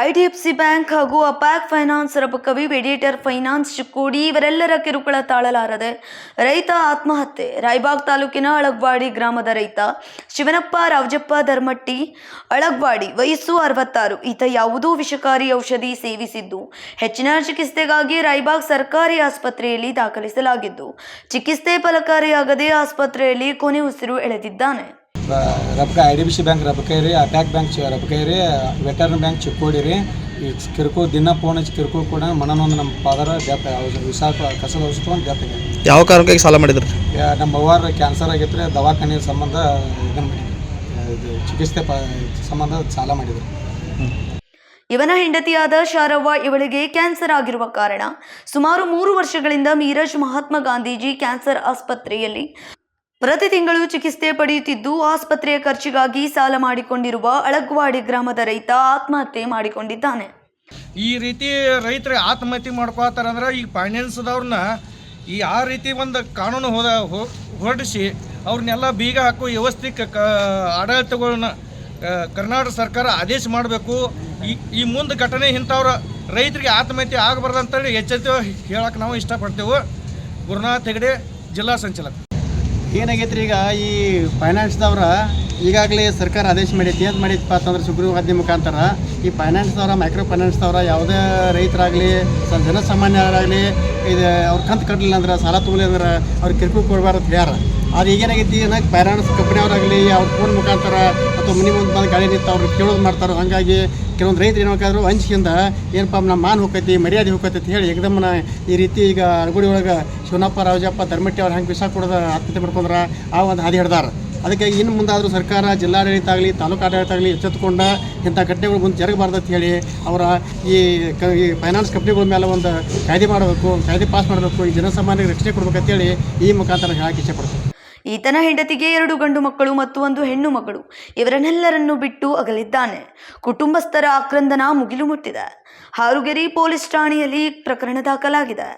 IDFC bank ಹಾಗೂ ಅಪ್ಯಾಕ್ finance Rabakavi ಮೆಡಿಯೇಟರ್ finance Chikkodi ಇವರೆಲ್ಲರ ಕಿರುಕುಳ ತಾಳಲಾರದೆ ರೈತ ಆತ್ಮಹತ್ಯೆ. ರಾಯಬಾಗ್ ತಾಲೂಕಿನ ಅಳಗ್ವಾಡಿ ಗ್ರಾಮದ ರೈತ ಶಿವನಪ್ಪ ರಾವಜಪ್ಪ ಧರ್ಮಟ್ಟಿ ಅಳಗ್ವಾಡಿ, ವಯಸ್ಸು 66. ಈತ ಯಾವುದೋ ವಿಷಕಾರಿ ಔಷಧಿ ಸೇವಿಸಿದ್ದು ಹೆಚ್ಚಿನ ಚಿಕಿತ್ಸೆಗಾಗಿ ರಾಯಬಾಗ್ ಸರ್ಕಾರಿ ಆಸ್ಪತ್ರೆಯಲ್ಲಿ ದಾಖಲಿಸಲಾಗಿದ್ದು ಚಿಕಿತ್ಸೆ ಫಲಕಾರಿಯಾಗದೆ ಆಸ್ಪತ್ರೆಯಲ್ಲಿ ಕೊನೆ ಉಸಿರು ಎಳೆದಿದ್ದಾನೆ. ರಬಕ IDFC ಬ್ಯಾಂಕ್ ರಬಕೈರಿ, ಅಟ್ಯಾಕ್ ಬ್ಯಾಂಕ್ ರಬಕೈರಿ, ವೆಟರ್ನರಿ ಬ್ಯಾಂಕ್ ಚಿಕ್ಕೋಡಿ ರೀ. ಈ ಕಿರುಕು ದಿನ ಫೋನ್ ಹಚ್ಚಿ ಕಿರುಕು ಕೂಡ ಮನನೊಂದು ನಮ್ಮ ಫಾದರ್ ಡೆತ್ ವಿಷಾಪ ಕಸದ ಔಷಧ ಒಂದು ಡೆತ್ ಆಗಿದೆ. ಯಾವ ಕಾರಣಕ್ಕಾಗಿ ಸಾಲ ಮಾಡಿದ್ರಿ? ನಮ್ಮ ಅವ್ವಾರ ಕ್ಯಾನ್ಸರ್ ಆಗೈತ್ರಿ, ದವಾಖಾನೆ ಸಂಬಂಧ ಇದನ್ನು ಇದು ಚಿಕಿತ್ಸೆ ಸಂಬಂಧ ಸಾಲ ಮಾಡಿದ್ರು. ಇವನ ಹೆಂಡತಿಯಾದ ಶಾರವ್ವ ಇವಳಿಗೆ ಕ್ಯಾನ್ಸರ್ ಆಗಿರುವ ಕಾರಣ ಸುಮಾರು 3 ವರ್ಷಗಳಿಂದ ಮೀರಜ್ ಮಹಾತ್ಮ ಗಾಂಧೀಜಿ ಕ್ಯಾನ್ಸರ್ ಆಸ್ಪತ್ರೆಯಲ್ಲಿ ಪ್ರತಿ ತಿಂಗಳು ಚಿಕಿತ್ಸೆ ಪಡೆಯುತ್ತಿದ್ದು ಆಸ್ಪತ್ರೆಯ ಖರ್ಚಿಗಾಗಿ ಸಾಲ ಮಾಡಿಕೊಂಡಿರುವ ಅಳಗ್ವಾಡಿ ಗ್ರಾಮದ ರೈತ ಆತ್ಮಹತ್ಯೆ ಮಾಡಿಕೊಂಡಿದ್ದಾನೆ. ಈ ರೀತಿ ರೈತರು ಆತ್ಮಹತ್ಯೆ ಮಾಡ್ಕೋತಾರಂದ್ರೆ ಈಗ ಫೈನಾನ್ಸ್ದವ್ರನ್ನ ಆ ರೀತಿ ಒಂದು ಕಾನೂನು ಹೊರಡಿಸಿ ಅವ್ರನ್ನೆಲ್ಲ ಬೀಗ ಹಾಕೋ ವ್ಯವಸ್ಥಿತ ಆಡಳಿತಗಳನ್ನ ಕರ್ನಾಟಕ ಸರ್ಕಾರ ಆದೇಶ ಮಾಡಬೇಕು. ಈ ಮುಂದೆ ಘಟನೆ ಇಂಥವ್ರ ರೈತರಿಗೆ ಆತ್ಮಹತ್ಯೆ ಆಗಬಾರ್ದಂತೇಳಿ ಎಚ್ಚರಿಕೆ ಹೇಳಕ್ಕೆ ನಾವು ಇಷ್ಟಪಡ್ತೇವೆ. ಗುರುನಾಥ್ ಹೆಗಡೆ, ಜಿಲ್ಲಾ ಸಂಚಾಲಕ. ಏನಾಗೈತ್ರಿ, ಈಗ ಈ ಫೈನಾನ್ಸ್ದವ್ರ ಈಗಾಗಲೇ ಸರ್ಕಾರ ಆದೇಶ ಮಾಡೈತಿ. ಏನು ಮಾಡೈತಪ್ಪ ಅಂತಂದ್ರೆ ಸುಗ್ರೀವಾಜ್ಞೆ ಮುಖಾಂತರ ಈ ಫೈನಾನ್ಸ್ದವ್ರ, ಮೈಕ್ರೋ ಫೈನಾನ್ಸ್ದವ್ರ ಯಾವುದೇ ರೈತರಾಗಲಿ ಜನಸಾಮಾನ್ಯರಾಗಲಿ ಇದು ಅವ್ರ ಕಂತು ಕಟ್ಟಲಿಲ್ಲ ಅಂದ್ರೆ, ಸಾಲ ತೊಗೊಲಿಲ್ಲ ಅಂದ್ರೆ ಅವ್ರಿಗೆ ಕಿರುಕುಳ ಕೊಡಬಾರ್ದು ಹೇಳ್ಯಾರ. ಅದು ಈಗೇನಾಗೈತಿ, ಫೈನಾನ್ಸ್ ಕಂಪ್ನಿಯವರಾಗಲಿ ಅವ್ರ ಫೋನ್ ಮುಖಾಂತರ ಅಥವಾ ಮನೆ ಮುಂದೆ ಬಂದು ಗಾಡಿ ನಿಂತು ಅವ್ರಿಗೆ ಕೇಳೋದು ಮಾಡ್ತಾರೆ. ಹಾಗಾಗಿ ಕೆಲವೊಂದು ರೈತರು ಏನಾದ್ರು ಅಂಜಿಕೆಯಿಂದ ಏನಪ್ಪ ನಮ್ಮ ಮಾನ ಹೋಗ್ತೈತಿ, ಮರ್ಯಾದೆ ಹೋಗ್ತೈತಿ ಅಂತ ಹೇಳಿ ಏಕದಮ್ಮನ ಈ ರೀತಿ ಈಗ ಅಳಗುಡಿ ಒಳಗೆ ಶಿವನಪ್ಪ ರಾವಜಪ್ಪ ಧರ್ಮಟ್ಟಿ ಅವ್ರು ಹೆಂಗೆ ವಿಷ ಕೊಡೋದು ಆತ್ಮಹತ್ಯೆ ಮಾಡ್ಕೊಂಡ್ರೆ ಆ ಒಂದು ಹಾದಿ ಹಿಡ್ದಾರ. ಅದಕ್ಕೆ ಇನ್ನು ಮುಂದಾದರೂ ಸರ್ಕಾರ, ಜಿಲ್ಲಾಡಳಿತ ಆಗಲಿ ತಾಲೂಕು ಆಡಳಿತ ಆಗಲಿ ಎಚ್ಚೆತ್ತುಕೊಂಡ ಇಂಥ ಘಟನೆಗಳು ಮುಂದೆ ಜರಗಬಾರ್ದು ಅಂತ ಹೇಳಿ ಅವರ ಈ ಫೈನಾನ್ಸ್ ಕಂಪ್ನಿಗಳ ಮೇಲೆ ಒಂದು ಕಾಯ್ದೆ ಮಾಡಬೇಕು, ಕಾಯ್ದೆ ಪಾಸ್ ಮಾಡಬೇಕು, ಈ ಜನಸಾಮಾನ್ಯರಿಗೆ ರಕ್ಷಣೆ ಕೊಡ್ಬೇಕಂತೇಳಿ ಈ ಮುಖಾಂತರ ಹೇಳಕ್ಕೆ ಇಷ್ಟಪಡ್ತೀನಿ. ಈತನ ಹೆಂಡತಿಗೆ 2 ಗಂಡು ಮಕ್ಕಳು ಮತ್ತು 1 ಹೆಣ್ಣು ಮಗಳು. ಇವರನ್ನೆಲ್ಲರನ್ನು ಬಿಟ್ಟು ಅಗಲಿದ್ದಾನೆ. ಕುಟುಂಬಸ್ಥರ ಆಕ್ರಂದನ ಮುಗಿಲು ಮುಟ್ಟಿದೆ. ಹಾರುಗೆರೆ ಪೊಲೀಸ್ ಠಾಣೆಯಲ್ಲಿ ಪ್ರಕರಣ ದಾಖಲಾಗಿದೆ.